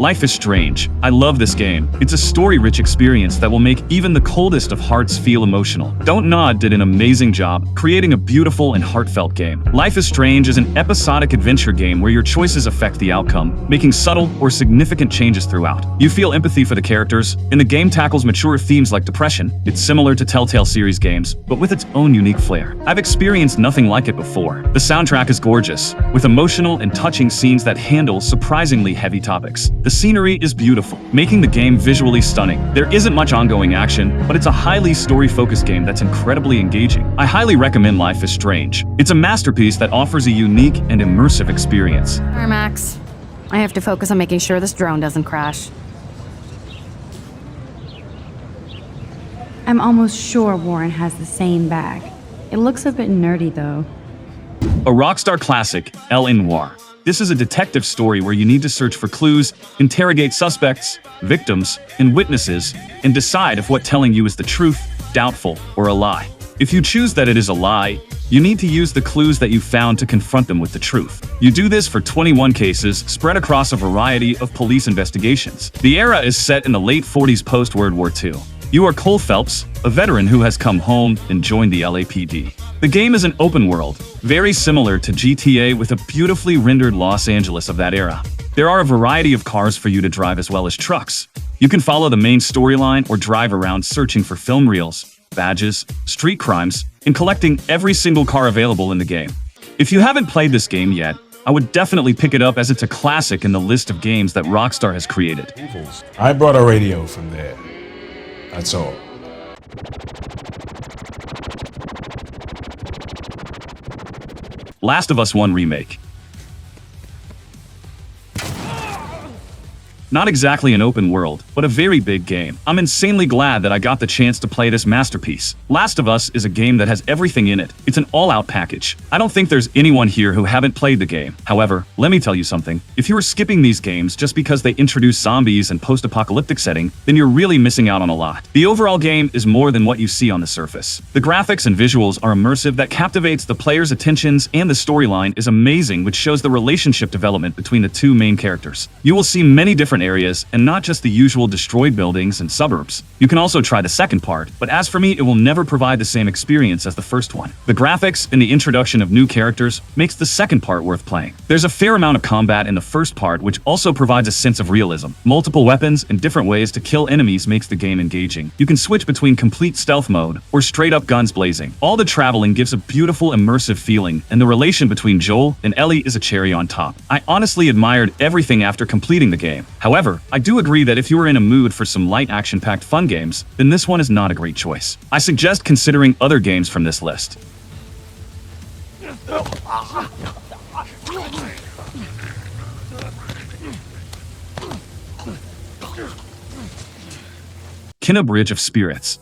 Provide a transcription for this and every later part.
Life is Strange. I love this game. It's a story-rich experience that will make even the coldest of hearts feel emotional. Don't Nod did an amazing job creating a beautiful and heartfelt game. Life is Strange is an episodic adventure game where your choices affect the outcome, making subtle or significant changes throughout. You feel empathy for the characters, and the game tackles mature themes like depression. It's similar to Telltale series games, but with its own unique flair. I've experienced nothing like it before. The soundtrack is gorgeous, with emotional and touching scenes that handle surprisingly heavy topics. The scenery is beautiful, making the game visually stunning. There isn't much ongoing action, but it's a highly story-focused game that's incredibly engaging. I highly recommend Life is Strange. It's a masterpiece that offers a unique and immersive experience. Alright, Max. I have to focus on making sure this drone doesn't crash. I'm almost sure Warren has the same bag. It looks a bit nerdy, though. A Rockstar classic, Noire. This is a detective story where you need to search for clues, interrogate suspects, victims, and witnesses, and decide if what telling you is the truth, doubtful, or a lie. If you choose that it is a lie, you need to use the clues that you found to confront them with the truth. You do this for 21 cases spread across a variety of police investigations. The era is set in the late 40s post-World War II. You are Cole Phelps, a veteran who has come home and joined the LAPD. The game is an open world, very similar to GTA with a beautifully rendered Los Angeles of that era. There are a variety of cars for you to drive as well as trucks. You can follow the main storyline or drive around searching for film reels, badges, street crimes, and collecting every single car available in the game. If you haven't played this game yet, I would definitely pick it up as it's a classic in the list of games that Rockstar has created. I brought a radio from there. That's all. Last of Us 1 Remake. Not exactly an open world, but a very big game. I'm insanely glad that I got the chance to play this masterpiece. Last of Us is a game that has everything in it. It's an all-out package. I don't think there's anyone here who haven't played the game. However, let me tell you something. If you are skipping these games just because they introduce zombies and post-apocalyptic setting, then you're really missing out on a lot. The overall game is more than what you see on the surface. The graphics and visuals are immersive that captivates the player's attentions, and the storyline is amazing, which shows the relationship development between the two main characters. You will see many different areas, and not just the usual destroyed buildings and suburbs. You can also try the second part, but as for me, it will never provide the same experience as the first one. The graphics and the introduction of new characters makes the second part worth playing. There's a fair amount of combat in the first part, which also provides a sense of realism. Multiple weapons and different ways to kill enemies makes the game engaging. You can switch between complete stealth mode or straight up guns blazing. All the traveling gives a beautiful immersive feeling, and the relation between Joel and Ellie is a cherry on top. I honestly admired everything after completing the game. However, I do agree that if you are in a mood for some light action-packed fun games, then this one is not a great choice. I suggest considering other games from this list. Kena Bridge of Spirits.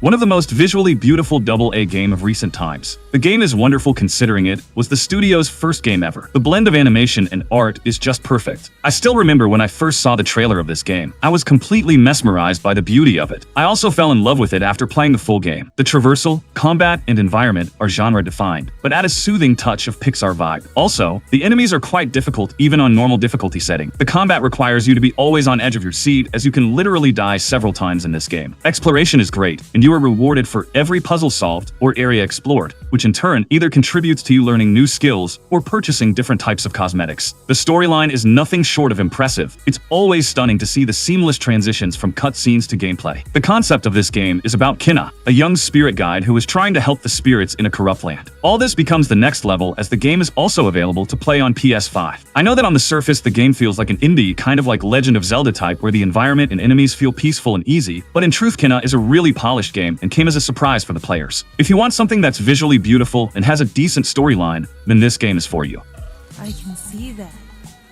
One of the most visually beautiful AA game of recent times. The game is wonderful considering it was the studio's first game ever. The blend of animation and art is just perfect. I still remember when I first saw the trailer of this game. I was completely mesmerized by the beauty of it. I also fell in love with it after playing the full game. The traversal, combat, and environment are genre-defined, but add a soothing touch of Pixar vibe. Also, the enemies are quite difficult even on normal difficulty setting. The combat requires you to be always on edge of your seat, as you can literally die several times in this game. Exploration is great, and you are rewarded for every puzzle solved or area explored, which in turn either contributes to you learning new skills or purchasing different types of cosmetics. The storyline is nothing short of impressive. It's always stunning to see the seamless transitions from cutscenes to gameplay. The concept of this game is about Kena, a young spirit guide who is trying to help the spirits in a corrupt land. All this becomes the next level as the game is also available to play on PS5. I know that on the surface the game feels like an indie, kind of like Legend of Zelda type, where the environment and enemies feel peaceful and easy, but in truth Kena is a really polished game and came as a surprise for the players. If you want something that's visually beautiful and has a decent storyline, then this game is for you. I can see that.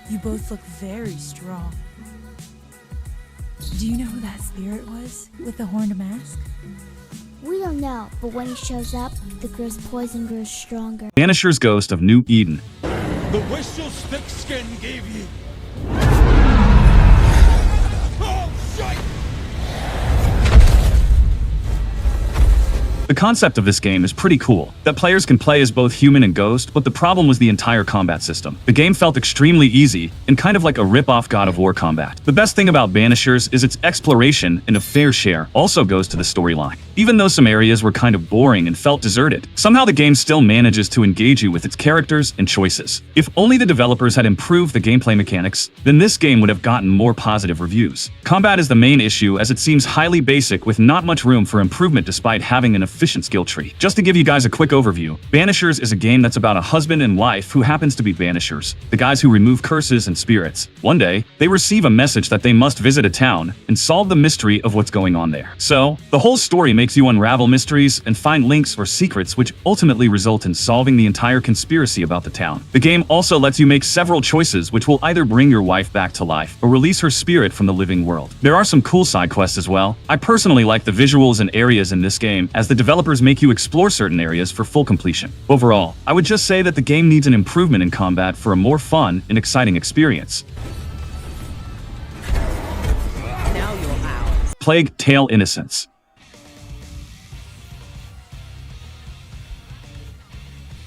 You both look very strong. Do you know who that spirit was with the horned mask? We don't know, but when he shows up, the girl's poison grows stronger. Banishers Ghost of New Eden. The wish your thick skin gave you. Oh, shite! The concept of this game is pretty cool, that players can play as both human and ghost, but the problem was the entire combat system. The game felt extremely easy, and kind of like a rip-off God of War combat. The best thing about Banishers is its exploration, and a fair share also goes to the storyline. Even though some areas were kind of boring and felt deserted, somehow the game still manages to engage you with its characters and choices. If only the developers had improved the gameplay mechanics, then this game would have gotten more positive reviews. Combat is the main issue, as it seems highly basic with not much room for improvement despite having an efficient skill tree. Just to give you guys a quick overview, Banishers is a game that's about a husband and wife who happens to be banishers, the guys who remove curses and spirits. One day, they receive a message that they must visit a town and solve the mystery of what's going on there. So, the whole story makes you unravel mysteries and find links or secrets which ultimately result in solving the entire conspiracy about the town. The game also lets you make several choices which will either bring your wife back to life or release her spirit from the living world. There are some cool side quests as well. I personally like the visuals and areas in this game, as the developers make you explore certain areas for full completion. Overall, I would just say that the game needs an improvement in combat for a more fun and exciting experience. Plague Tale: Innocence.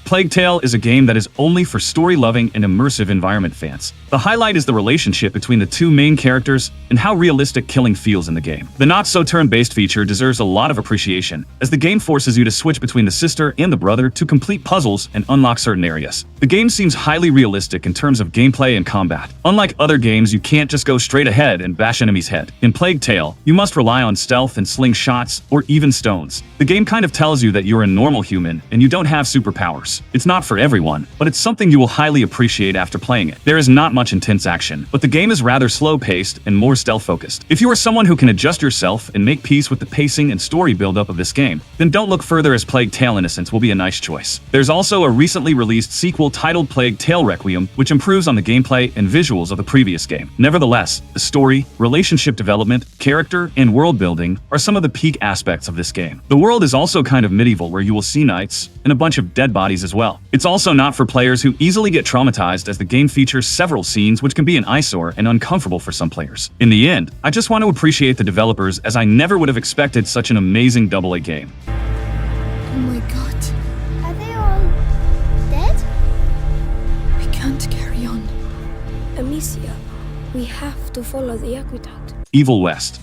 Plague Tale is a game that is only for story-loving and immersive environment fans. The highlight is the relationship between the two main characters and how realistic killing feels in the game. The not-so-turn-based feature deserves a lot of appreciation, as the game forces you to switch between the sister and the brother to complete puzzles and unlock certain areas. The game seems highly realistic in terms of gameplay and combat. Unlike other games, you can't just go straight ahead and bash enemies' head. In Plague Tale, you must rely on stealth and sling shots, or even stones. The game kind of tells you that you're a normal human and you don't have superpowers. It's not for everyone, but it's something you will highly appreciate after playing it. There is not much intense action, but the game is rather slow-paced and more stealth-focused. If you are someone who can adjust yourself and make peace with the pacing and story build-up of this game, then don't look further, as Plague Tale: Innocence will be a nice choice. There's also a recently released sequel titled Plague Tale: Requiem, which improves on the gameplay and visuals of the previous game. Nevertheless, the story, relationship development, character, and world building are some of the peak aspects of this game. The world is also kind of medieval, where you will see knights and a bunch of dead bodies as well. It's also not for players who easily get traumatized, as the game features several scenes which can be an eyesore and uncomfortable for some players. In the end, I just want to appreciate the developers, as I never would have expected such an amazing AA game. Oh my god. Are they all dead? We can't carry on. Amicia, we have to follow the aqueduct. Evil West.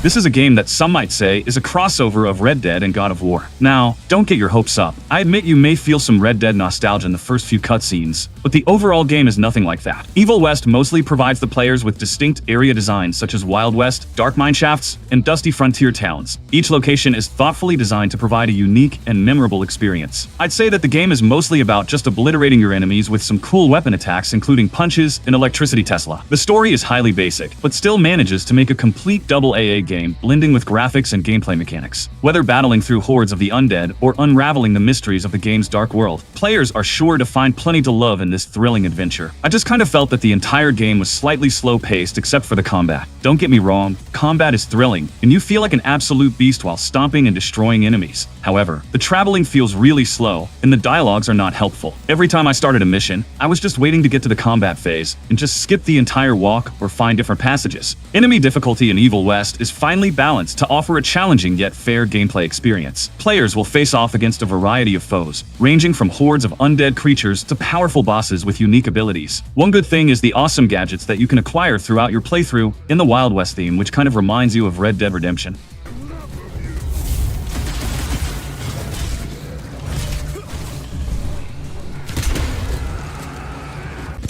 This is a game that some might say is a crossover of Red Dead and God of War. Now, don't get your hopes up. I admit you may feel some Red Dead nostalgia in the first few cutscenes, but the overall game is nothing like that. Evil West mostly provides the players with distinct area designs such as Wild West, dark mine shafts, and dusty frontier towns. Each location is thoughtfully designed to provide a unique and memorable experience. I'd say that the game is mostly about just obliterating your enemies with some cool weapon attacks, including punches and electricity Tesla. The story is highly basic, but still manages to make a complete AA game, blending with graphics and gameplay mechanics. Whether battling through hordes of the undead or unraveling the mysteries of the game's dark world, players are sure to find plenty to love in this thrilling adventure. I just kind of felt that the entire game was slightly slow-paced except for the combat. Don't get me wrong, combat is thrilling, and you feel like an absolute beast while stomping and destroying enemies. However, the traveling feels really slow, and the dialogues are not helpful. Every time I started a mission, I was just waiting to get to the combat phase and just skip the entire walk or find different passages. Enemy difficulty in Evil West is finely balanced to offer a challenging yet fair gameplay experience. Players will face off against a variety of foes, ranging from hordes of undead creatures to powerful bosses with unique abilities. One good thing is the awesome gadgets that you can acquire throughout your playthrough in the Wild West theme, which kind of reminds you of Red Dead Redemption.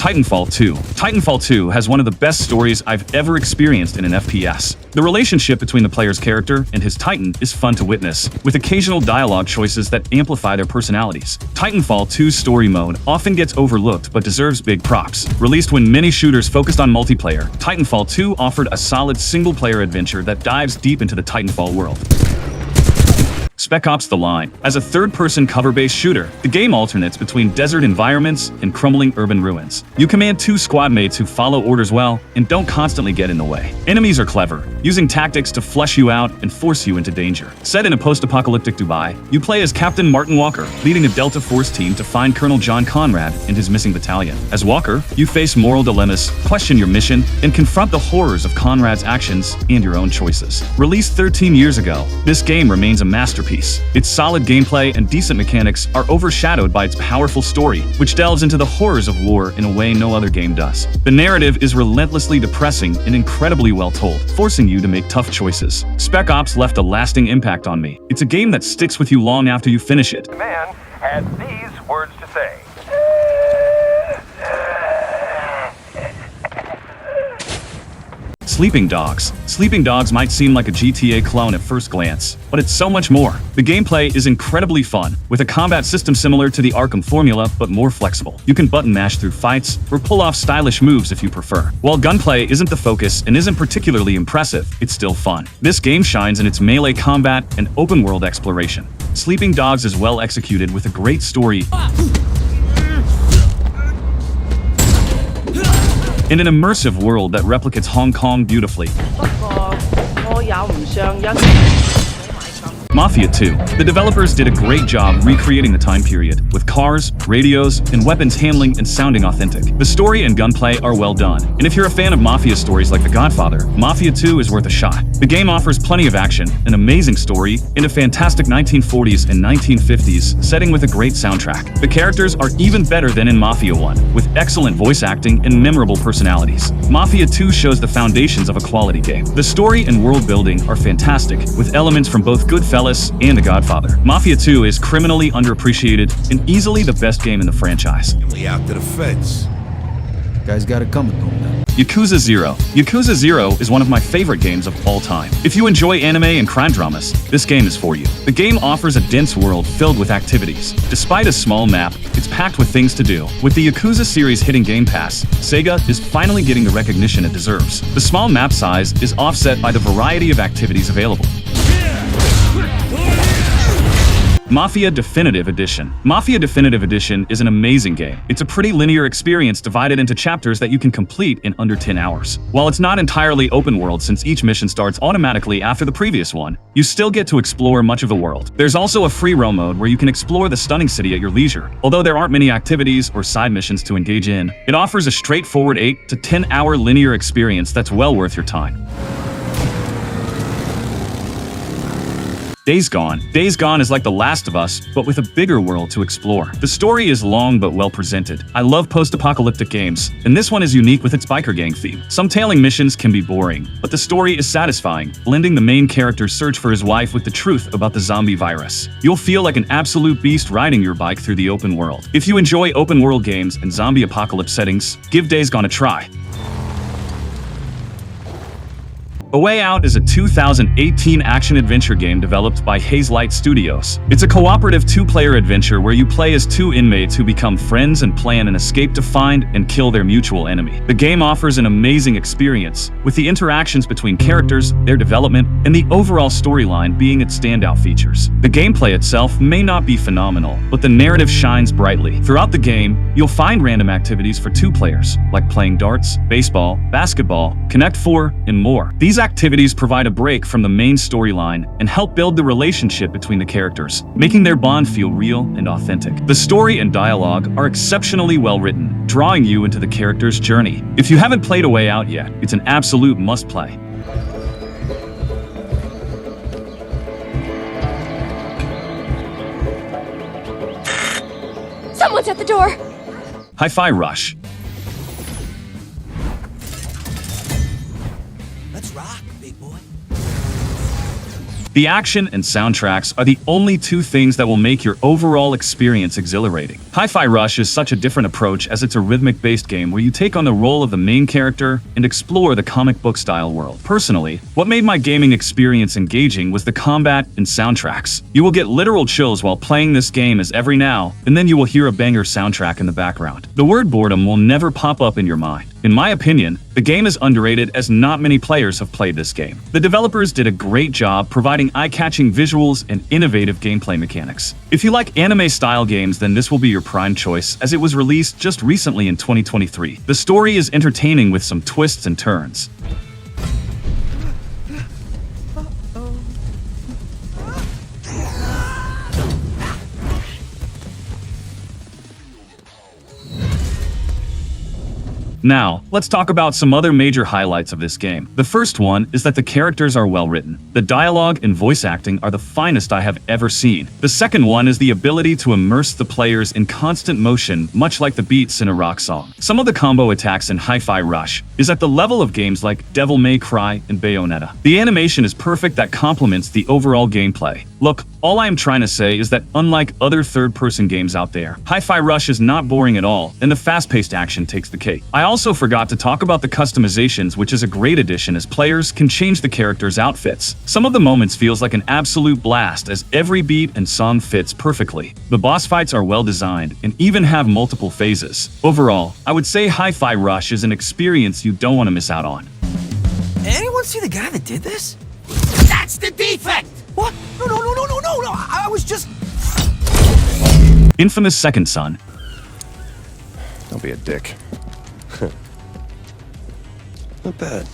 Titanfall 2. Titanfall 2 has one of the best stories I've ever experienced in an FPS. The relationship between the player's character and his Titan is fun to witness, with occasional dialogue choices that amplify their personalities. Titanfall 2's story mode often gets overlooked but deserves big props. Released when many shooters focused on multiplayer, Titanfall 2 offered a solid single-player adventure that dives deep into the Titanfall world. Spec Ops: The Line. As a third-person cover-based shooter, the game alternates between desert environments and crumbling urban ruins. You command 2 squad mates who follow orders well and don't constantly get in the way. Enemies are clever, using tactics to flesh you out and force you into danger. Set in a post-apocalyptic Dubai, you play as Captain Martin Walker, leading a Delta Force team to find Colonel John Conrad and his missing battalion. As Walker, you face moral dilemmas, question your mission, and confront the horrors of Conrad's actions and your own choices. Released 13 years ago, this game remains a masterpiece. Its solid gameplay and decent mechanics are overshadowed by its powerful story, which delves into the horrors of war in a way no other game does. The narrative is relentlessly depressing and incredibly well told, forcing you to make tough choices. Spec Ops left a lasting impact on me. It's a game that sticks with you long after you finish it. The man had these words to say. Sleeping Dogs. Sleeping Dogs might seem like a GTA clone at first glance, but it's so much more. The gameplay is incredibly fun, with a combat system similar to the Arkham formula but more flexible. You can button mash through fights, or pull off stylish moves if you prefer. While gunplay isn't the focus and isn't particularly impressive, it's still fun. This game shines in its melee combat and open-world exploration. Sleeping Dogs is well executed with a great story in an immersive world that replicates Hong Kong beautifully. Mafia II. The developers did a great job recreating the time period, with cars, radios, and weapons handling and sounding authentic. The story and gunplay are well done, and if you're a fan of Mafia stories like The Godfather, Mafia II is worth a shot. The game offers plenty of action, an amazing story, and a fantastic 1940s and 1950s setting with a great soundtrack. The characters are even better than in Mafia I, with excellent voice acting and memorable personalities. Mafia II shows the foundations of a quality game. The story and world building are fantastic, with elements from both Goodfellas and The Godfather. Mafia II is criminally underappreciated and easily the best game in the franchise. Out to the fence. Guys got it coming home now. Yakuza 0. Yakuza 0 is one of my favorite games of all time. If you enjoy anime and crime dramas, this game is for you. The game offers a dense world filled with activities. Despite a small map, it's packed with things to do. With the Yakuza series hitting Game Pass, Sega is finally getting the recognition it deserves. The small map size is offset by the variety of activities available. Mafia Definitive Edition. Mafia Definitive Edition is an amazing game. It's a pretty linear experience divided into chapters that you can complete in under 10 hours. While it's not entirely open world since each mission starts automatically after the previous one, you still get to explore much of the world. There's also a free roam mode where you can explore the stunning city at your leisure. Although there aren't many activities or side missions to engage in, it offers a straightforward 8 to 10 hour linear experience that's well worth your time. Days Gone. Days Gone is like The Last of Us, but with a bigger world to explore. The story is long but well presented. I love post-apocalyptic games, and this one is unique with its biker gang theme. Some tailing missions can be boring, but the story is satisfying, blending the main character's search for his wife with the truth about the zombie virus. You'll feel like an absolute beast riding your bike through the open world. If you enjoy open-world games and zombie apocalypse settings, give Days Gone a try. A Way Out is a 2018 action-adventure game developed by Hazelight Studios. It's a cooperative 2-player adventure where you play as 2 inmates who become friends and plan an escape to find and kill their mutual enemy. The game offers an amazing experience, with the interactions between characters, their development, and the overall storyline being its standout features. The gameplay itself may not be phenomenal, but the narrative shines brightly. Throughout the game, you'll find random activities for 2 players, like playing darts, baseball, basketball, Connect 4, and more. These activities provide a break from the main storyline and help build the relationship between the characters, making their bond feel real and authentic. The story and dialogue are exceptionally well written, drawing you into the character's journey. If you haven't played A Way Out yet, it's an absolute must-play. Someone's at the door! Hi-Fi Rush. The action and soundtracks are the only 2 things that will make your overall experience exhilarating. Hi-Fi Rush is such a different approach as it's a rhythmic-based game where you take on the role of the main character and explore the comic book-style world. Personally, what made my gaming experience engaging was the combat and soundtracks. You will get literal chills while playing this game as every now and then you will hear a banger soundtrack in the background. The word boredom will never pop up in your mind. In my opinion, the game is underrated as not many players have played this game. The developers did a great job providing eye-catching visuals and innovative gameplay mechanics. If you like anime-style games, then this will be your prime choice as it was released just recently in 2023. The story is entertaining with some twists and turns. Now, let's talk about some other major highlights of this game. The first one is that the characters are well written. The dialogue and voice acting are the finest I have ever seen. The second one is the ability to immerse the players in constant motion, much like the beats in a rock song. Some of the combo attacks in Hi-Fi Rush is at the level of games like Devil May Cry and Bayonetta. The animation is perfect that complements the overall gameplay. Look, all I am trying to say is that unlike other third-person games out there, Hi-Fi Rush is not boring at all, and the fast-paced action takes the cake. I also forgot to talk about the customizations, which is a great addition as players can change the characters' outfits. Some of the moments feels like an absolute blast as every beat and song fits perfectly. The boss fights are well designed and even have multiple phases. Overall, I would say Hi-Fi Rush is an experience you don't want to miss out on. Anyone see the guy that did this? That's the defect! What? No, I was just... Infamous Second Son. Don't be a dick. Not bad.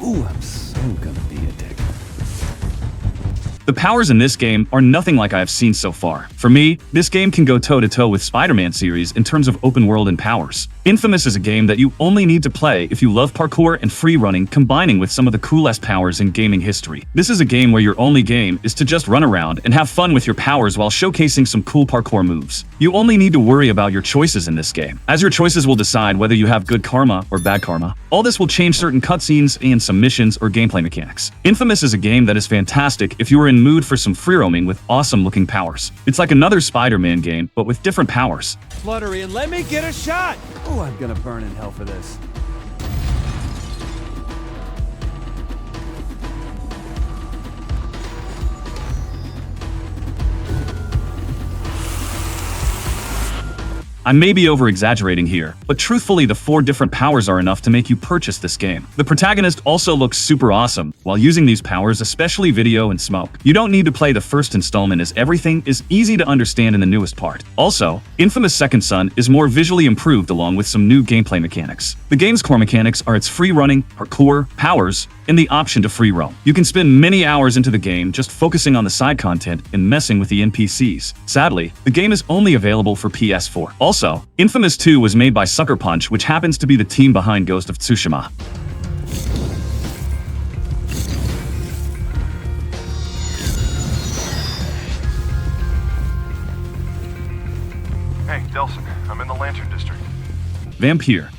Ooh, I'm so gonna be a dick. The powers in this game are nothing like I have seen so far. For me, this game can go toe-to-toe with Spider-Man series in terms of open world and powers. Infamous is a game that you only need to play if you love parkour and free running, combining with some of the coolest powers in gaming history. This is a game where your only game is to just run around and have fun with your powers while showcasing some cool parkour moves. You only need to worry about your choices in this game, as your choices will decide whether you have good karma or bad karma. All this will change certain cutscenes and some missions or gameplay mechanics. Infamous is a game that is fantastic if you are in mood for some free roaming with awesome looking powers. It's like another Spider-Man game, but with different powers. Fluttery, and let me get a shot! Oh, I'm gonna burn in hell for this. I may be over-exaggerating here, but truthfully the 4 different powers are enough to make you purchase this game. The protagonist also looks super awesome while using these powers, especially video and smoke. You don't need to play the first installment as everything is easy to understand in the newest part. Also, Infamous Second Son is more visually improved along with some new gameplay mechanics. The game's core mechanics are its free running, parkour, powers, and the option to free roam. You can spend many hours into the game just focusing on the side content and messing with the NPCs. Sadly, the game is only available for PS4. Also, Infamous 2 was made by Sucker Punch, which happens to be the team behind Ghost of Tsushima. Hey, Delson, I'm in the Lantern District. Vampyr.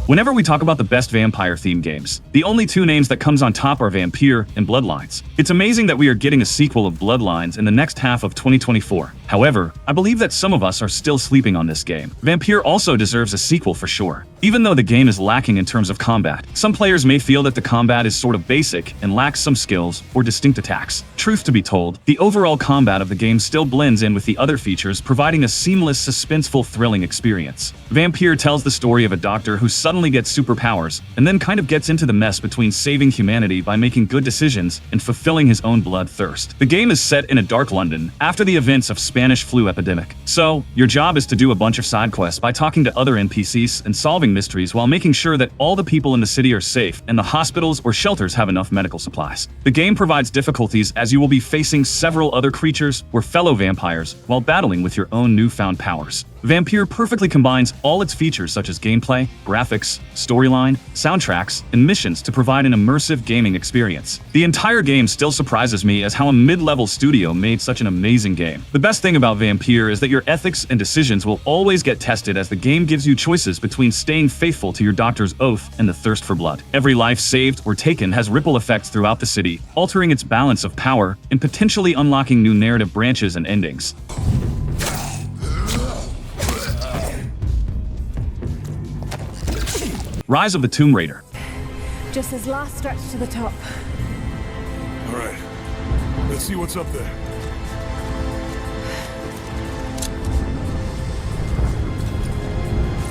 Whenever we talk about the best vampire-themed games, the only 2 names that comes on top are Vampyr and Bloodlines. It's amazing that we are getting a sequel of Bloodlines in the next half of 2024. However, I believe that some of us are still sleeping on this game. Vampyr also deserves a sequel for sure. Even though the game is lacking in terms of combat, some players may feel that the combat is sort of basic and lacks some skills or distinct attacks. Truth to be told, the overall combat of the game still blends in with the other features, providing a seamless, suspenseful, thrilling experience. Vampyr tells the story of a doctor who suddenly gets superpowers and then kind of gets into the mess between saving humanity by making good decisions and fulfilling his own bloodthirst. The game is set in a dark London after the events of Spanish flu epidemic. So, your job is to do a bunch of side quests by talking to other NPCs and solving mysteries while making sure that all the people in the city are safe and the hospitals or shelters have enough medical supplies. The game provides difficulties as you will be facing several other creatures or fellow vampires while battling with your own newfound powers. Vampyr perfectly combines all its features such as gameplay, graphics, storyline, soundtracks, and missions to provide an immersive gaming experience. The entire game still surprises me as how a mid-level studio made such an amazing game. The best thing about Vampyr is that your ethics and decisions will always get tested as the game gives you choices between staying faithful to your doctor's oath and the thirst for blood. Every life saved or taken has ripple effects throughout the city, altering its balance of power and potentially unlocking new narrative branches and endings. Rise of the Tomb Raider. Just his last stretch to the top. All right. Let's see what's up there.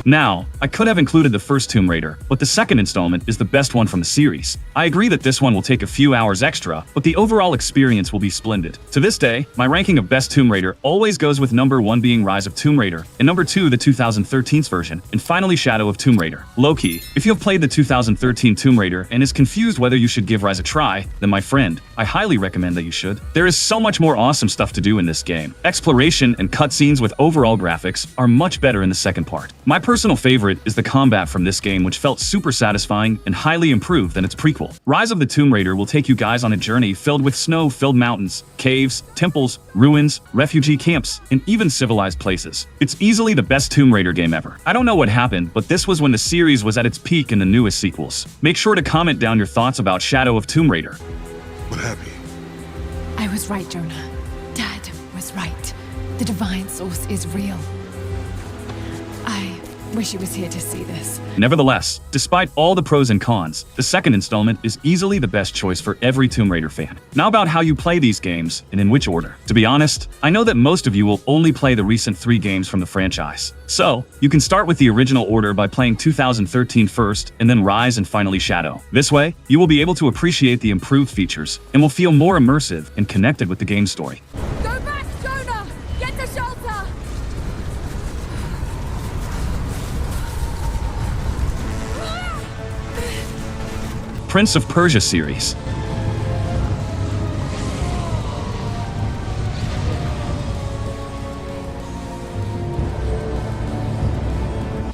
Now, I could have included the first Tomb Raider, but the second installment is the best one from the series. I agree that this one will take a few hours extra, but the overall experience will be splendid. To this day, my ranking of best Tomb Raider always goes with number 1 being Rise of Tomb Raider, and number 2 the 2013 version, and finally Shadow of Tomb Raider. Low-key, if you have played the 2013 Tomb Raider and is confused whether you should give Rise a try, then my friend, I highly recommend that you should. There is so much more awesome stuff to do in this game. Exploration and cutscenes with overall graphics are much better in the second part. My personal favorite is the combat from this game, which felt super satisfying and highly improved than its prequel. Rise of the Tomb Raider will take you guys on a journey filled with snow-filled mountains, caves, temples, ruins, refugee camps, and even civilized places. It's easily the best Tomb Raider game ever. I don't know what happened, but this was when the series was at its peak in the newest sequels. Make sure to comment down your thoughts about Shadow of Tomb Raider. What happened? I was right, Jonah. Dad was right. The divine source is real. I wish he was here to see this. Nevertheless, despite all the pros and cons, the second installment is easily the best choice for every Tomb Raider fan. Now about how you play these games and in which order. To be honest, I know that most of you will only play the recent 3 games from the franchise. So, you can start with the original order by playing 2013 first, and then Rise and finally Shadow. This way, you will be able to appreciate the improved features and will feel more immersive and connected with the game story. Go back, Jonah! Get to shelter! Prince of Persia series.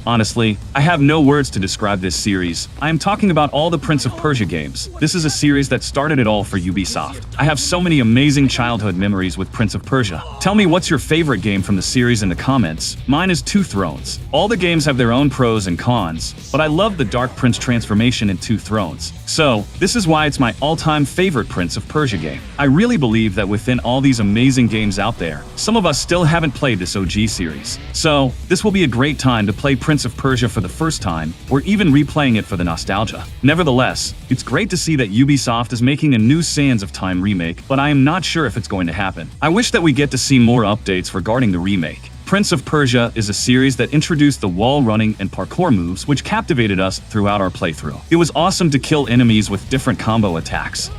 Honestly, I have no words to describe this series. I am talking about all the Prince of Persia games. This is a series that started it all for Ubisoft. I have so many amazing childhood memories with Prince of Persia. Tell me what's your favorite game from the series in the comments. Mine is Two Thrones. All the games have their own pros and cons, but I love the Dark Prince transformation in Two Thrones. So, this is why it's my all-time favorite Prince of Persia game. I really believe that within all these amazing games out there, some of us still haven't played this OG series. So, this will be a great time to play Prince of Persia for the first time, or even replaying it for the nostalgia. Nevertheless, it's great to see that Ubisoft is making a new Sands of Time remake, but I am not sure if it's going to happen. I wish that we get to see more updates regarding the remake. Prince of Persia is a series that introduced the wall running and parkour moves, which captivated us throughout our playthrough. It was awesome to kill enemies with different combo attacks.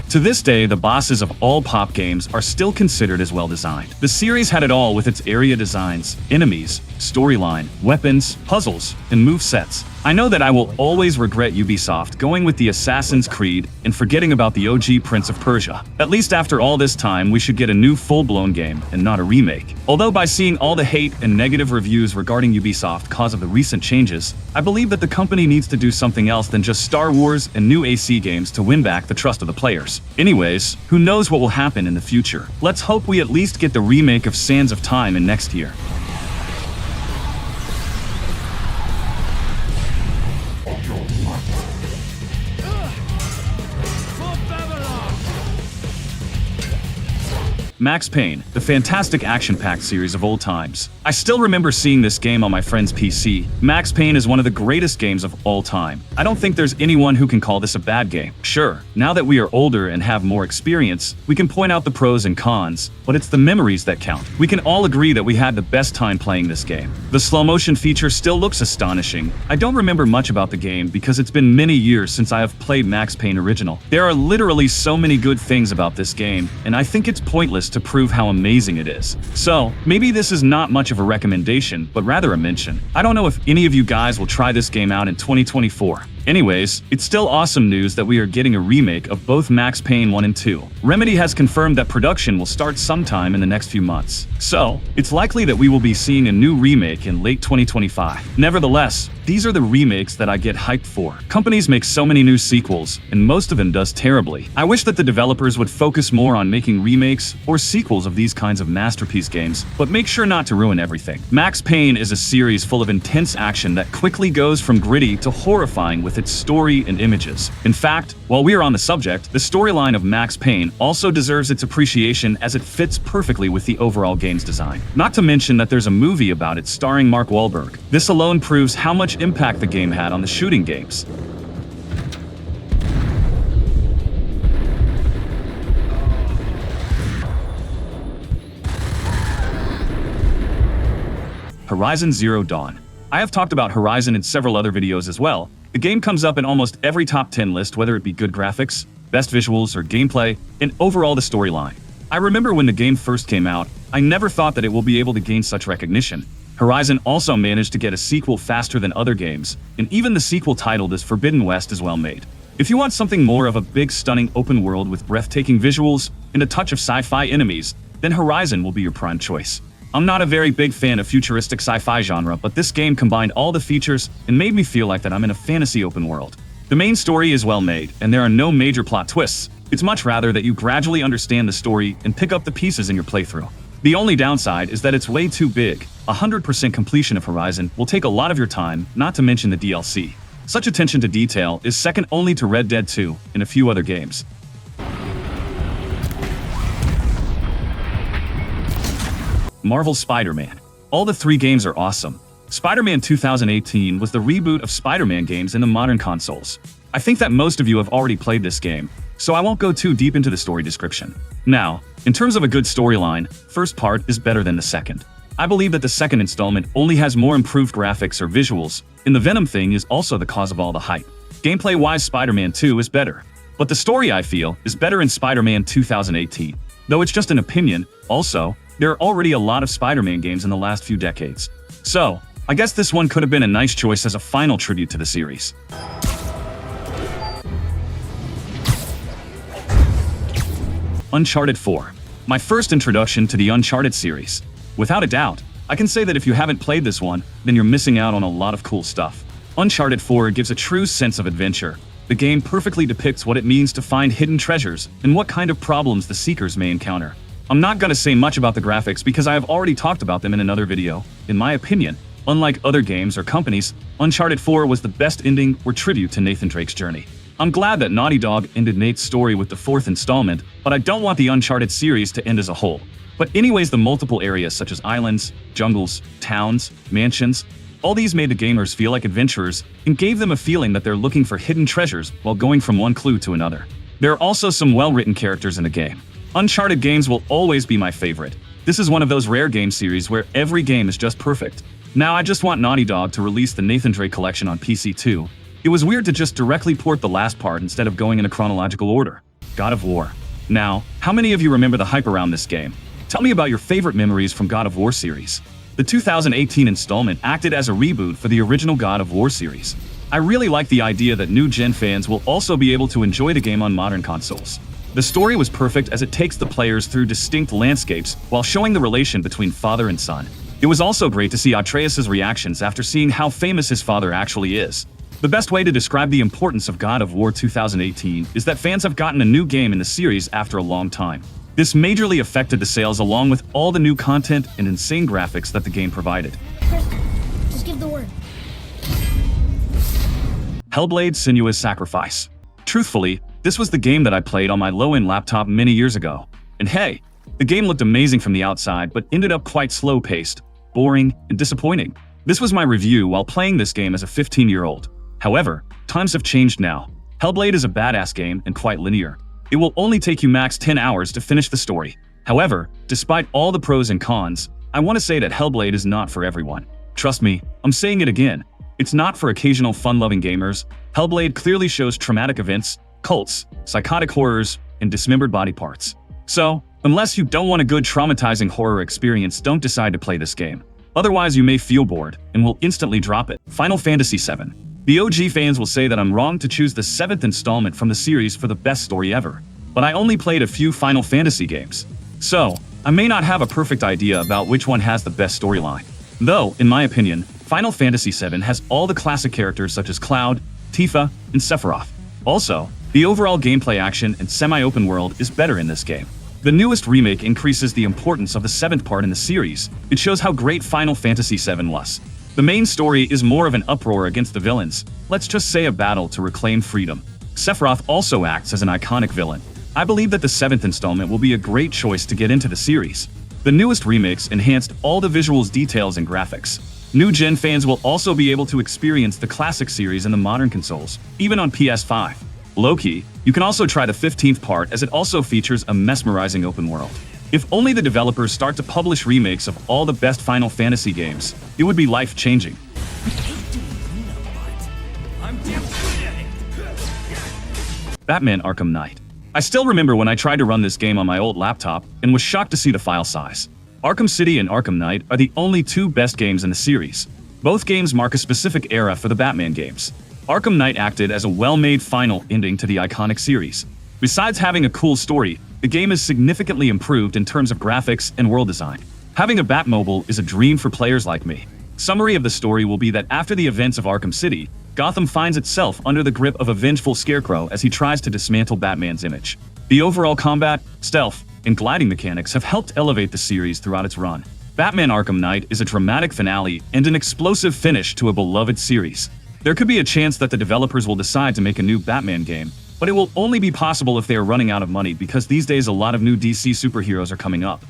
To this day, the bosses of all pop games are still considered as well designed. The series had it all with its area designs, enemies, storyline, weapons, puzzles, and movesets. I know that I will always regret Ubisoft going with the Assassin's Creed and forgetting about the OG Prince of Persia. At least after all this time, we should get a new full-blown game and not a remake. Although by seeing all the hate and negative reviews regarding Ubisoft cause of the recent changes, I believe that the company needs to do something else than just Star Wars and new AC games to win back the trust of the players. Anyways, who knows what will happen in the future? Let's hope we at least get the remake of Sands of Time in next year. Max Payne, the fantastic action-packed series of old times. I still remember seeing this game on my friend's PC. Max Payne is one of the greatest games of all time. I don't think there's anyone who can call this a bad game. Sure, now that we are older and have more experience, we can point out the pros and cons, but it's the memories that count. We can all agree that we had the best time playing this game. The slow-motion feature still looks astonishing. I don't remember much about the game because it's been many years since I have played Max Payne original. There are literally so many good things about this game, and I think it's pointless to prove how amazing it is. So, maybe this is not much of a recommendation, but rather a mention. I don't know if any of you guys will try this game out in 2024. Anyways, it's still awesome news that we are getting a remake of both Max Payne 1 and 2. Remedy has confirmed that production will start sometime in the next few months. So, it's likely that we will be seeing a new remake in late 2025. Nevertheless, these are the remakes that I get hyped for. Companies make so many new sequels, and most of them does terribly. I wish that the developers would focus more on making remakes or sequels of these kinds of masterpiece games, but make sure not to ruin everything. Max Payne is a series full of intense action that quickly goes from gritty to horrifying with its story and images. In fact, while we are on the subject, the storyline of Max Payne also deserves its appreciation as it fits perfectly with the overall game's design. Not to mention that there's a movie about it starring Mark Wahlberg. This alone proves how much impact the game had on the shooting games. Horizon Zero Dawn. I have talked about Horizon in several other videos as well. The game comes up in almost every top 10 list, whether it be good graphics, best visuals, or gameplay, and overall the storyline. I remember when the game first came out, I never thought that it will be able to gain such recognition. Horizon also managed to get a sequel faster than other games, and even the sequel titled as Forbidden West is well made. If you want something more of a big, stunning open world with breathtaking visuals and a touch of sci-fi enemies, then Horizon will be your prime choice. I'm not a very big fan of futuristic sci-fi genre, but this game combined all the features and made me feel like that I'm in a fantasy open world. The main story is well made, and there are no major plot twists. It's much rather that you gradually understand the story and pick up the pieces in your playthrough. The only downside is that it's way too big. 100% completion of Horizon will take a lot of your time, not to mention the DLC. Such attention to detail is second only to Red Dead 2 and a few other games. Marvel's Spider-Man. All the three games are awesome. Spider-Man 2018 was the reboot of Spider-Man games in the modern consoles. I think that most of you have already played this game, so I won't go too deep into the story description. Now, in terms of a good storyline, first part is better than the second. I believe that the second installment only has more improved graphics or visuals, and the Venom thing is also the cause of all the hype. Gameplay-wise, Spider-Man 2 is better, but the story, I feel, is better in Spider-Man 2018. Though it's just an opinion, also, there are already a lot of Spider-Man games in the last few decades. So, I guess this one could have been a nice choice as a final tribute to the series. Uncharted 4. My first introduction to the Uncharted series. Without a doubt, I can say that if you haven't played this one, then you're missing out on a lot of cool stuff. Uncharted 4 gives a true sense of adventure. The game perfectly depicts what it means to find hidden treasures and what kind of problems the seekers may encounter. I'm not gonna say much about the graphics because I have already talked about them in another video. In my opinion, unlike other games or companies, Uncharted 4 was the best ending or tribute to Nathan Drake's journey. I'm glad that Naughty Dog ended Nate's story with the fourth installment, but I don't want the Uncharted series to end as a whole. But anyways, the multiple areas such as islands, jungles, towns, mansions, all these made the gamers feel like adventurers and gave them a feeling that they're looking for hidden treasures while going from one clue to another. There are also some well-written characters in the game. Uncharted games will always be my favorite. This is one of those rare game series where every game is just perfect. Now I just want Naughty Dog to release the Nathan Drake collection on PC too. It was weird to just directly port the last part instead of going in a chronological order. God of War. Now, how many of you remember the hype around this game? Tell me about your favorite memories from God of War series. The 2018 installment acted as a reboot for the original God of War series. I really like the idea that new-gen fans will also be able to enjoy the game on modern consoles. The story was perfect as it takes the players through distinct landscapes while showing the relation between father and son. It was also great to see Atreus' reactions after seeing how famous his father actually is. The best way to describe the importance of God of War 2018 is that fans have gotten a new game in the series after a long time. This majorly affected the sales along with all the new content and insane graphics that the game provided. Just give the word. Hellblade: Senua's Sacrifice. Truthfully, this was the game that I played on my low-end laptop many years ago. And hey, the game looked amazing from the outside but ended up quite slow-paced, boring, and disappointing. This was my review while playing this game as a 15-year-old. However, times have changed now. Hellblade is a badass game and quite linear. It will only take you max 10 hours to finish the story. However, despite all the pros and cons, I want to say that Hellblade is not for everyone. Trust me, I'm saying it again. It's not for occasional fun-loving gamers. Hellblade clearly shows traumatic events, cults, psychotic horrors, and dismembered body parts. So, unless you don't want a good traumatizing horror experience, don't decide to play this game. Otherwise, you may feel bored and will instantly drop it. Final Fantasy VII. The OG fans will say that I'm wrong to choose the 7th installment from the series for the best story ever, but I only played a few Final Fantasy games, so I may not have a perfect idea about which one has the best storyline. Though, in my opinion, Final Fantasy VII has all the classic characters such as Cloud, Tifa, and Sephiroth. Also, the overall gameplay action and semi-open world is better in this game. The newest remake increases the importance of the 7th part in the series. It shows how great Final Fantasy VII was. The main story is more of an uproar against the villains, let's just say a battle to reclaim freedom. Sephiroth also acts as an iconic villain. I believe that the 7th installment will be a great choice to get into the series. The newest remakes enhanced all the visuals, details, and graphics. New gen fans will also be able to experience the classic series in the modern consoles, even on PS5. Low-key, you can also try the 15th part as it also features a mesmerizing open world. If only the developers start to publish remakes of all the best Final Fantasy games, it would be life-changing. Batman Arkham Knight. I still remember when I tried to run this game on my old laptop and was shocked to see the file size. Arkham City and Arkham Knight are the only two best games in the series. Both games mark a specific era for the Batman games. Arkham Knight acted as a well-made final ending to the iconic series. Besides having a cool story, the game is significantly improved in terms of graphics and world design. Having a Batmobile is a dream for players like me. Summary of the story will be that after the events of Arkham City, Gotham finds itself under the grip of a vengeful Scarecrow as he tries to dismantle Batman's image. The overall combat, stealth, and gliding mechanics have helped elevate the series throughout its run. Batman Arkham Knight is a dramatic finale and an explosive finish to a beloved series. There could be a chance that the developers will decide to make a new Batman game, but it will only be possible if they are running out of money because these days a lot of new DC superheroes are coming up.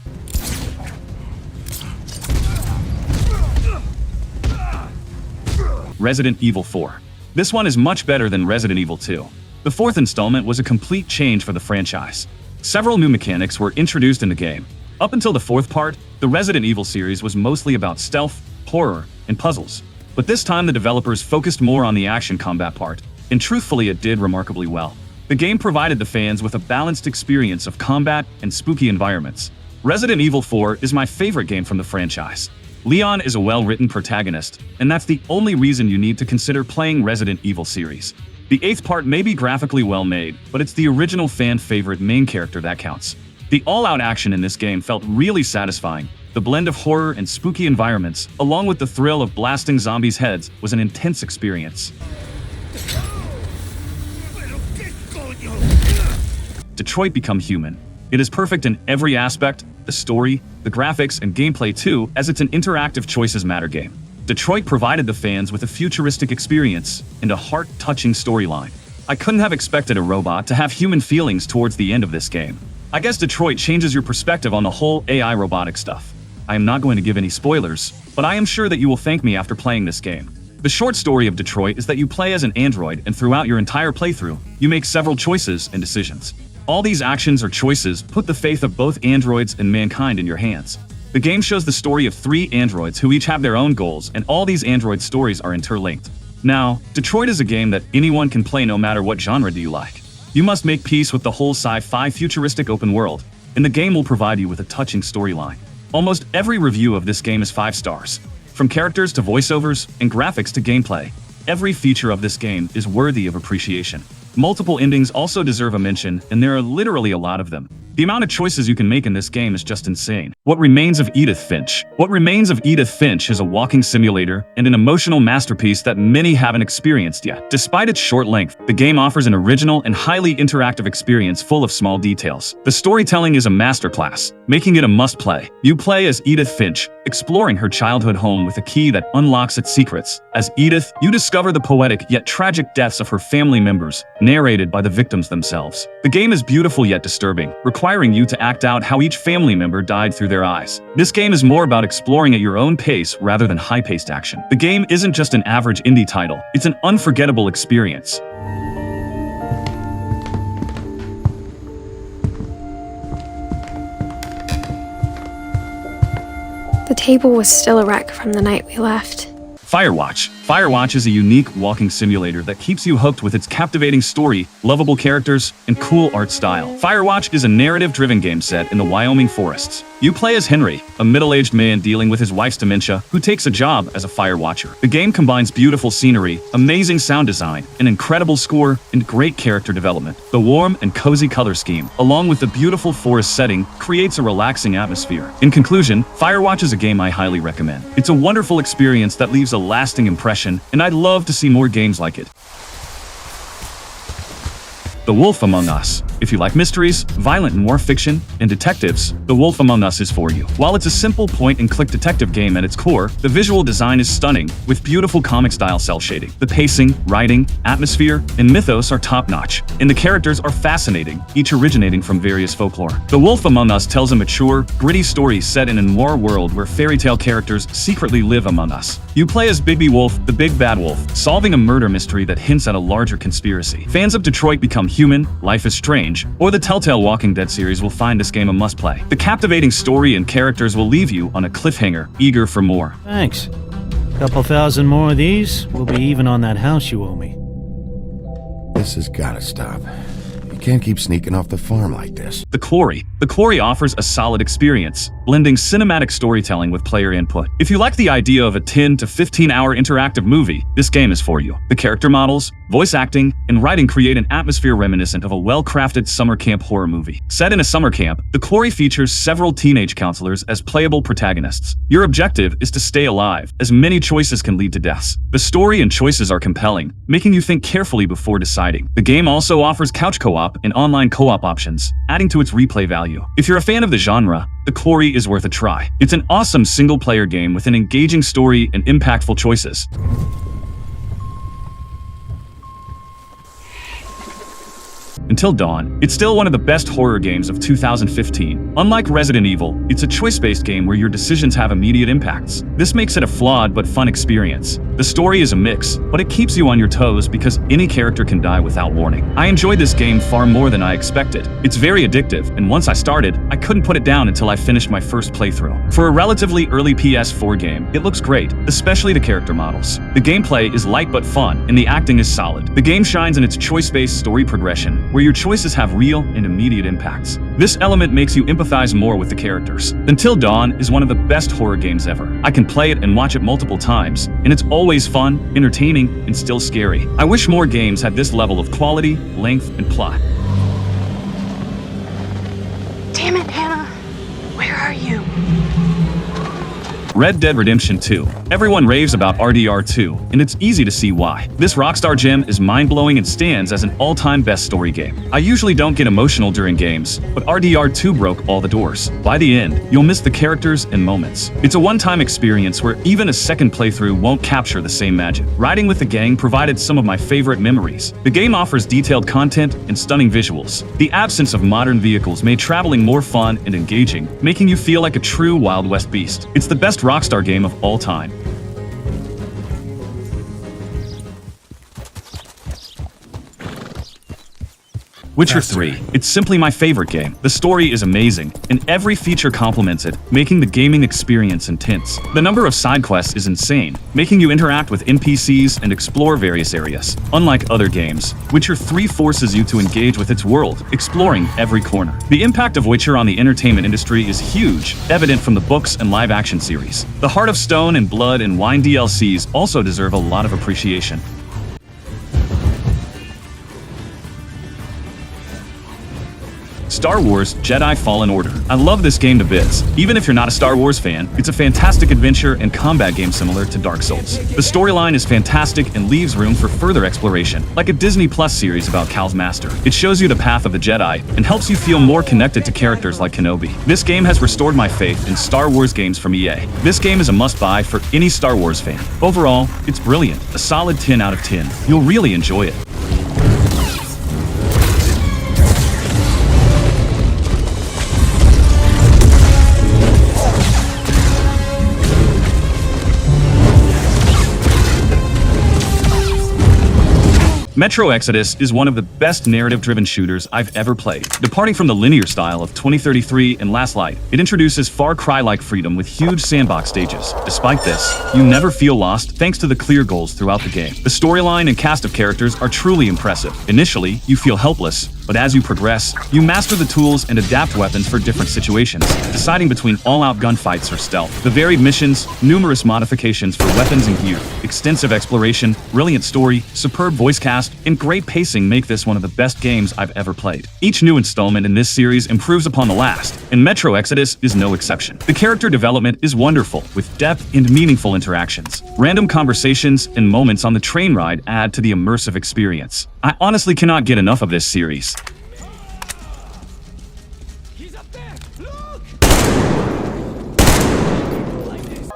Resident Evil 4. This one is much better than Resident Evil 2. The 4th installment was a complete change for the franchise. Several new mechanics were introduced in the game. Up until the 4th part, the Resident Evil series was mostly about stealth, horror, and puzzles. But this time the developers focused more on the action combat part, and truthfully it did remarkably well. The game provided the fans with a balanced experience of combat and spooky environments. Resident Evil 4 is my favorite game from the franchise. Leon is a well-written protagonist, and that's the only reason you need to consider playing Resident Evil series. The 8th part may be graphically well made, but it's the original fan-favorite main character that counts. The all-out action in this game felt really satisfying. The blend of horror and spooky environments, along with the thrill of blasting zombies' heads, was an intense experience. Detroit Become Human. It is perfect in every aspect, the story, the graphics, and gameplay too, as it's an interactive choices matter game. Detroit provided the fans with a futuristic experience and a heart-touching storyline. I couldn't have expected a robot to have human feelings towards the end of this game. I guess Detroit changes your perspective on the whole AI robotic stuff. I am not going to give any spoilers, but I am sure that you will thank me after playing this game. The short story of Detroit is that you play as an android, and throughout your entire playthrough, you make several choices and decisions. All these actions or choices put the faith of both androids and mankind in your hands. The game shows the story of 3 androids who each have their own goals, and all these android stories are interlinked. Now, Detroit is a game that anyone can play no matter what genre do you like. You must make peace with the whole sci-fi futuristic open world, and the game will provide you with a touching storyline. Almost every review of this game is 5 stars. From characters to voiceovers and graphics to gameplay, every feature of this game is worthy of appreciation. Multiple endings also deserve a mention, and there are literally a lot of them. The amount of choices you can make in this game is just insane. What Remains of Edith Finch? What Remains of Edith Finch is a walking simulator and an emotional masterpiece that many haven't experienced yet. Despite its short length, the game offers an original and highly interactive experience full of small details. The storytelling is a masterclass, making it a must-play. You play as Edith Finch, exploring her childhood home with a key that unlocks its secrets. As Edith, you discover the poetic yet tragic deaths of her family members, narrated by the victims themselves. The game is beautiful yet disturbing, requiring you to act out how each family member died through their eyes. This game is more about exploring at your own pace rather than high-paced action. The game isn't just an average indie title, it's an unforgettable experience. The table was still a wreck from the night we left. Firewatch. Firewatch is a unique walking simulator that keeps you hooked with its captivating story, lovable characters, and cool art style. Firewatch is a narrative-driven game set in the Wyoming forests. You play as Henry, a middle-aged man dealing with his wife's dementia who takes a job as a fire watcher. The game combines beautiful scenery, amazing sound design, an incredible score, and great character development. The warm and cozy color scheme, along with the beautiful forest setting, creates a relaxing atmosphere. In conclusion, Firewatch is a game I highly recommend. It's a wonderful experience that leaves a lasting impression, and I'd love to see more games like it. The Wolf Among Us. If you like mysteries, violent noir fiction, and detectives, The Wolf Among Us is for you. While it's a simple point-and-click detective game at its core, the visual design is stunning, with beautiful comic-style cel shading. The pacing, writing, atmosphere, and mythos are top-notch, and the characters are fascinating, each originating from various folklore. The Wolf Among Us tells a mature, gritty story set in a noir world where fairy tale characters secretly live among us. You play as Bigby Wolf, the Big Bad Wolf, solving a murder mystery that hints at a larger conspiracy. Fans of Detroit Become Human, Life is Strange, or the Telltale Walking Dead series will find this game a must-play. The captivating story and characters will leave you on a cliffhanger, eager for more. Thanks. Couple thousand more of these, we'll be even on that house you owe me. This has gotta stop. You can't keep sneaking off the farm like this. The Quarry. The Quarry offers a solid experience, blending cinematic storytelling with player input. If you like the idea of a 10 to 15-hour interactive movie, this game is for you. The character models, voice acting, and writing create an atmosphere reminiscent of a well-crafted summer camp horror movie. Set in a summer camp, The Quarry features several teenage counselors as playable protagonists. Your objective is to stay alive, as many choices can lead to deaths. The story and choices are compelling, making you think carefully before deciding. The game also offers couch co-op and online co-op options, adding to its replay value. If you're a fan of the genre, The Quarry is worth a try. It's an awesome single-player game with an engaging story and impactful choices. Until Dawn, it's still one of the best horror games of 2015. Unlike Resident Evil, it's a choice-based game where your decisions have immediate impacts. This makes it a flawed but fun experience. The story is a mix, but it keeps you on your toes because any character can die without warning. I enjoyed this game far more than I expected. It's very addictive, and once I started, I couldn't put it down until I finished my first playthrough. For a relatively early PS4 game, it looks great, especially the character models. The gameplay is light but fun, and the acting is solid. The game shines in its choice-based story progression, where your choices have real and immediate impacts. This element makes you empathize more with the characters. Until Dawn is one of the best horror games ever. I can play it and watch it multiple times, and it's always fun, entertaining, and still scary. I wish more games had this level of quality, length, and plot. Damn it, Hannah. Where are you? Red Dead Redemption 2. Everyone raves about RDR 2, and it's easy to see why. This Rockstar gem is mind-blowing and stands as an all-time best story game. I usually don't get emotional during games, but RDR 2 broke all the doors. By the end, you'll miss the characters and moments. It's a one-time experience where even a second playthrough won't capture the same magic. Riding with the gang provided some of my favorite memories. The game offers detailed content and stunning visuals. The absence of modern vehicles made traveling more fun and engaging, making you feel like a true Wild West beast. It's the best Rockstar game of all time. Witcher 3. It's simply my favorite game. The story is amazing, and every feature complements it, making the gaming experience intense. The number of side quests is insane, making you interact with NPCs and explore various areas. Unlike other games, Witcher 3 forces you to engage with its world, exploring every corner. The impact of Witcher on the entertainment industry is huge, evident from the books and live-action series. The Heart of Stone and Blood and Wine DLCs also deserve a lot of appreciation. Star Wars Jedi Fallen Order. I love this game to bits. Even if you're not a Star Wars fan, it's a fantastic adventure and combat game similar to Dark Souls. The storyline is fantastic and leaves room for further exploration, like a Disney Plus series about Cal's master. It shows you the path of the Jedi and helps you feel more connected to characters like Kenobi. This game has restored my faith in Star Wars games from EA. This game is a must-buy for any Star Wars fan. Overall, it's brilliant. A solid 10 out of 10. You'll really enjoy it. Metro Exodus is one of the best narrative-driven shooters I've ever played. Departing from the linear style of 2033 and Last Light, it introduces Far Cry-like freedom with huge sandbox stages. Despite this, you never feel lost thanks to the clear goals throughout the game. The storyline and cast of characters are truly impressive. Initially, you feel helpless, but as you progress, you master the tools and adapt weapons for different situations, deciding between all-out gunfights or stealth. The varied missions, numerous modifications for weapons and gear, extensive exploration, brilliant story, superb voice cast, and great pacing make this one of the best games I've ever played. Each new installment in this series improves upon the last, and Metro Exodus is no exception. The character development is wonderful, with depth and meaningful interactions. Random conversations and moments on the train ride add to the immersive experience. I honestly cannot get enough of this series.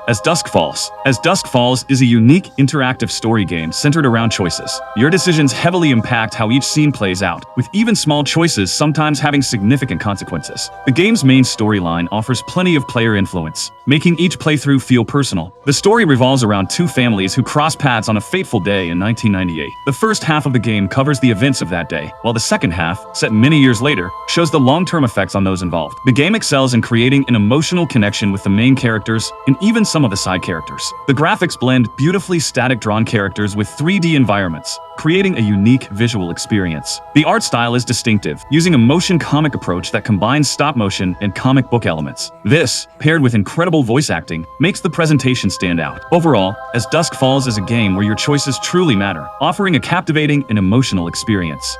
As Dusk Falls. As Dusk Falls is a unique, interactive story game centered around choices. Your decisions heavily impact how each scene plays out, with even small choices sometimes having significant consequences. The game's main storyline offers plenty of player influence, making each playthrough feel personal. The story revolves around two families who cross paths on a fateful day in 1998. The first half of the game covers the events of that day, while the second half, set many years later, shows the long-term effects on those involved. The game excels in creating an emotional connection with the main characters and even some of the side characters. The graphics blend beautifully static drawn characters with 3D environments, creating a unique visual experience. The art style is distinctive, using a motion comic approach that combines stop motion and comic book elements. This, paired with incredible voice acting, makes the presentation stand out. Overall, As Dusk Falls is a game where your choices truly matter, offering a captivating and emotional experience.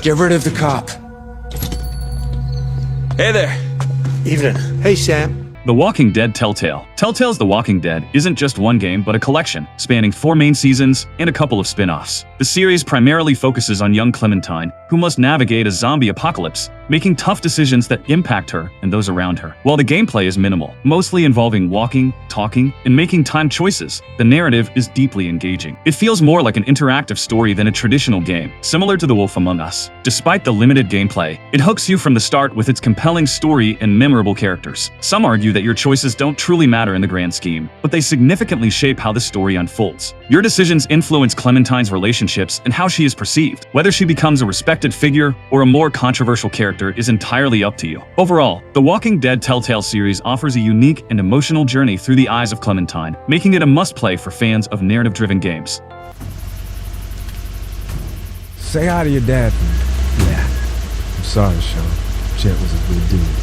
Get rid of the cop. Hey there. Evening. Hey, Sam. The Walking Dead Telltale. Telltale's The Walking Dead isn't just one game but a collection, spanning 4 main seasons and a couple of spin-offs. The series primarily focuses on young Clementine, who must navigate a zombie apocalypse, making tough decisions that impact her and those around her. While the gameplay is minimal, mostly involving walking, talking, and making timed choices, the narrative is deeply engaging. It feels more like an interactive story than a traditional game, similar to The Wolf Among Us. Despite the limited gameplay, it hooks you from the start with its compelling story and memorable characters. Some argue that your choices don't truly matter in the grand scheme, but they significantly shape how the story unfolds. Your decisions influence Clementine's relationships and how she is perceived. Whether she becomes a respected figure or a more controversial character is entirely up to you. Overall, the Walking Dead Telltale series offers a unique and emotional journey through the eyes of Clementine, making it a must-play for fans of narrative-driven games. Say hi to your dad for me. Yeah. I'm sorry, Sean. Chet was a good dude.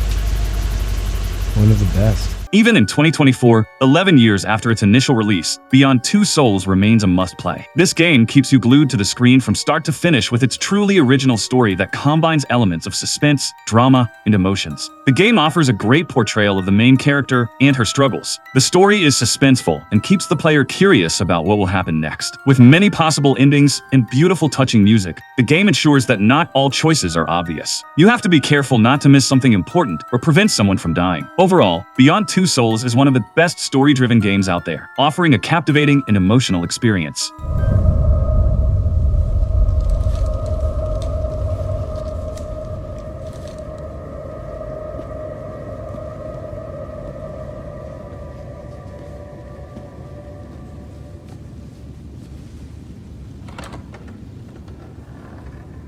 One of the best. Even in 2024, 11 years after its initial release, Beyond Two Souls remains a must-play. This game keeps you glued to the screen from start to finish with its truly original story that combines elements of suspense, drama, and emotions. The game offers a great portrayal of the main character and her struggles. The story is suspenseful and keeps the player curious about what will happen next. With many possible endings and beautiful touching music, the game ensures that not all choices are obvious. You have to be careful not to miss something important or prevent someone from dying. Overall, Beyond Two Souls is one of the best story-driven games out there, offering a captivating and emotional experience.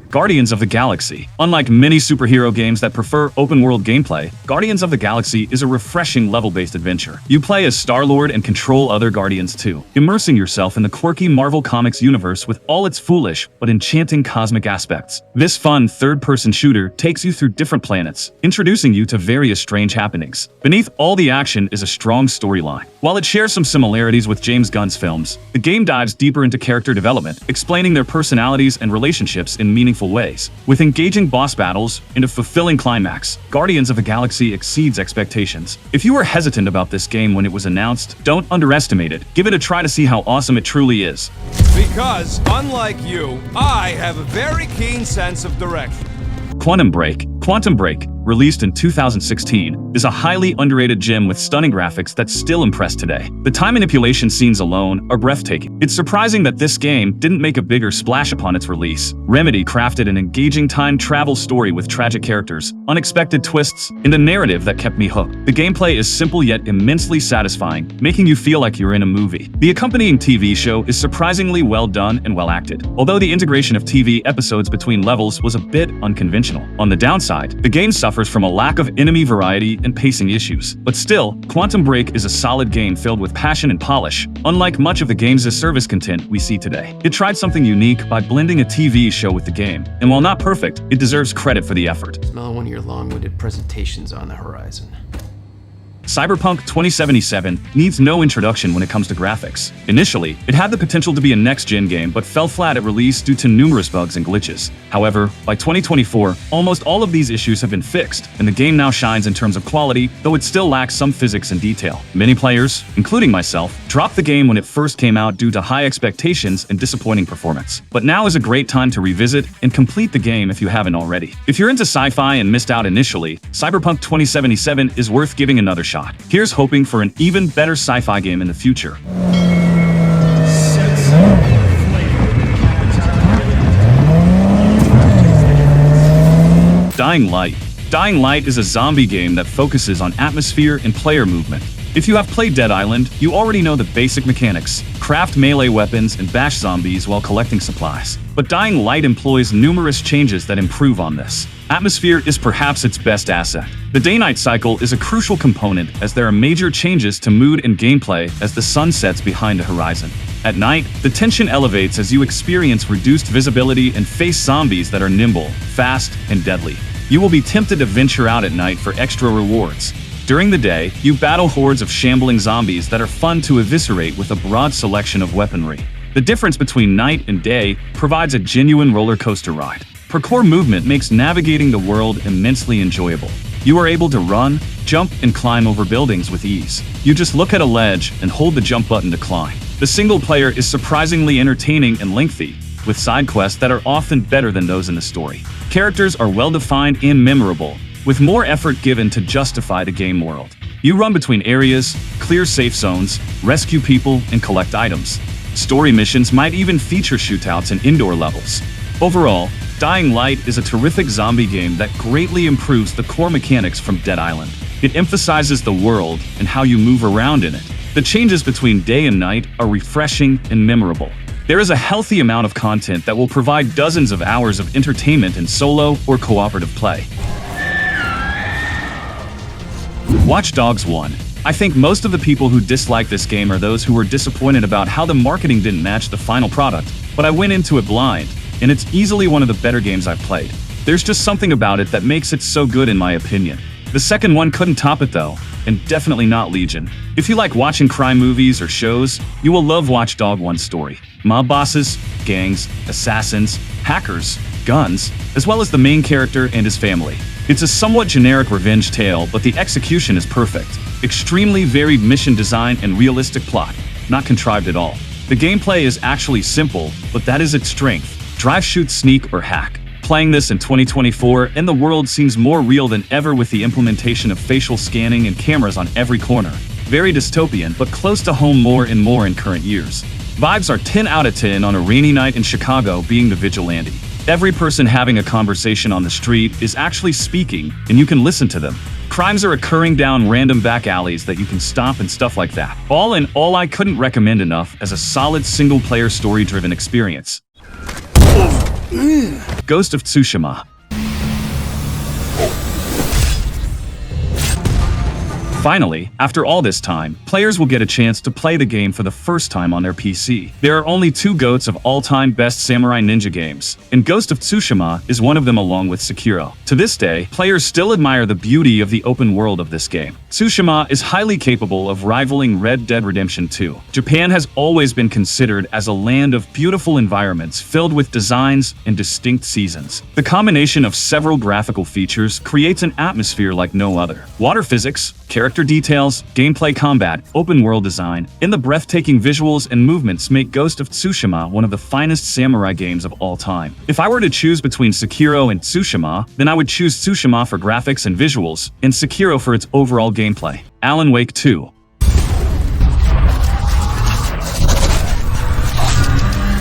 Guardians of the Galaxy. Unlike many superhero games that prefer open-world gameplay, Guardians of the Galaxy is a refreshing level-based adventure. You play as Star-Lord and control other Guardians too, immersing yourself in the quirky Marvel Comics universe with all its foolish but enchanting cosmic aspects. This fun third-person shooter takes you through different planets, introducing you to various strange happenings. Beneath all the action is a strong storyline. While it shares some similarities with James Gunn's films, the game dives deeper into character development, explaining their personalities and relationships in meaningful ways. With engaging boss battles and a fulfilling climax, Guardians of the Galaxy exceeds expectations. If you were hesitant about this game when it was announced, don't underestimate it. Give it a try to see how awesome it truly is. Because, unlike you, I have a very keen sense of direction. Quantum Break. Quantum Break released in 2016, is a highly underrated gem with stunning graphics that still impress today. The time manipulation scenes alone are breathtaking. It's surprising that this game didn't make a bigger splash upon its release. Remedy crafted an engaging time travel story with tragic characters, unexpected twists, and a narrative that kept me hooked. The gameplay is simple yet immensely satisfying, making you feel like you're in a movie. The accompanying TV show is surprisingly well done and well acted, although the integration of TV episodes between levels was a bit unconventional. On the downside, the game suffers from a lack of enemy variety and pacing issues. But still, Quantum Break is a solid game filled with passion and polish, unlike much of the games-as-service content we see today. It tried something unique by blending a TV show with the game, and while not perfect, it deserves credit for the effort. Smell one of your long-winded presentations on the horizon. Cyberpunk 2077 needs no introduction when it comes to graphics. Initially, it had the potential to be a next-gen game but fell flat at release due to numerous bugs and glitches. However, by 2024, almost all of these issues have been fixed, and the game now shines in terms of quality, though it still lacks some physics and detail. Many players, including myself, dropped the game when it first came out due to high expectations and disappointing performance. But now is a great time to revisit and complete the game if you haven't already. If you're into sci-fi and missed out initially, Cyberpunk 2077 is worth giving another shot. Here's hoping for an even better sci-fi game in the future. Dying Light. Dying Light is a zombie game that focuses on atmosphere and player movement. If you have played Dead Island, you already know the basic mechanics: craft melee weapons and bash zombies while collecting supplies. But Dying Light employs numerous changes that improve on this. Atmosphere is perhaps its best asset. The day-night cycle is a crucial component as there are major changes to mood and gameplay as the sun sets behind the horizon. At night, the tension elevates as you experience reduced visibility and face zombies that are nimble, fast, and deadly. You will be tempted to venture out at night for extra rewards. During the day, you battle hordes of shambling zombies that are fun to eviscerate with a broad selection of weaponry. The difference between night and day provides a genuine roller coaster ride. Parkour movement makes navigating the world immensely enjoyable. You are able to run, jump, and climb over buildings with ease. You just look at a ledge and hold the jump button to climb. The single player is surprisingly entertaining and lengthy, with side quests that are often better than those in the story. Characters are well-defined and memorable, with more effort given to justify the game world. You run between areas, clear safe zones, rescue people, and collect items. Story missions might even feature shootouts and indoor levels. Overall, Dying Light is a terrific zombie game that greatly improves the core mechanics from Dead Island. It emphasizes the world and how you move around in it. The changes between day and night are refreshing and memorable. There is a healthy amount of content that will provide dozens of hours of entertainment in solo or cooperative play. Watch Dogs 1. I think most of the people who dislike this game are those who were disappointed about how the marketing didn't match the final product, but I went into it blind, and it's easily one of the better games I've played. There's just something about it that makes it so good in my opinion. The second one couldn't top it though, and definitely not Legion. If you like watching crime movies or shows, you will love Watch Dogs 1's story. Mob bosses, gangs, assassins, hackers, guns, as well as the main character and his family. It's a somewhat generic revenge tale, but the execution is perfect. Extremely varied mission design and realistic plot, not contrived at all. The gameplay is actually simple, but that is its strength. Drive, shoot, sneak, or hack. Playing this in 2024, and the world seems more real than ever with the implementation of facial scanning and cameras on every corner. Very dystopian, but close to home more and more in current years. Vibes are 10 out of 10 on a rainy night in Chicago being the vigilante. Every person having a conversation on the street is actually speaking, and you can listen to them. Crimes are occurring down random back alleys that you can stop and stuff like that. All in all, I couldn't recommend enough as a solid single-player story-driven experience. Ghost of Tsushima. Finally, after all this time, players will get a chance to play the game for the first time on their PC. There are only two GOATs of all-time best samurai ninja games, and Ghost of Tsushima is one of them along with Sekiro. To this day, players still admire the beauty of the open world of this game. Tsushima is highly capable of rivaling Red Dead Redemption 2. Japan has always been considered as a land of beautiful environments filled with designs and distinct seasons. The combination of several graphical features creates an atmosphere like no other. Water physics, character Character details, gameplay combat, open world design, and the breathtaking visuals and movements make Ghost of Tsushima one of the finest samurai games of all time. If I were to choose between Sekiro and Tsushima, then I would choose Tsushima for graphics and visuals, and Sekiro for its overall gameplay. Alan Wake 2.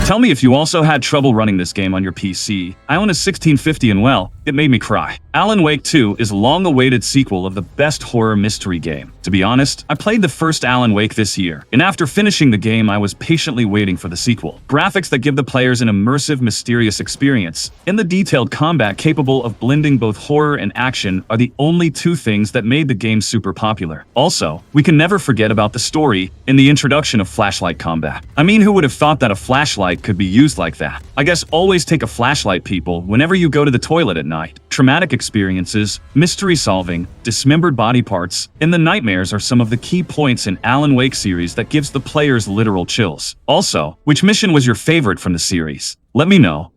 Tell me if you also had trouble running this game on your PC. I own a 1650 and well, it made me cry. Alan Wake 2 is a long-awaited sequel of the best horror mystery game. To be honest, I played the first Alan Wake this year, and after finishing the game I was patiently waiting for the sequel. Graphics that give the players an immersive, mysterious experience, and the detailed combat capable of blending both horror and action are the only two things that made the game super popular. Also, we can never forget about the story and the introduction of flashlight combat. I mean, who would have thought that a flashlight could be used like that? I guess always take a flashlight, people, whenever you go to the toilet at night. Traumatic experiences, mystery solving, dismembered body parts, and the nightmares are some of the key points in Alan Wake series that gives the players literal chills. Also, which mission was your favorite from the series? Let me know.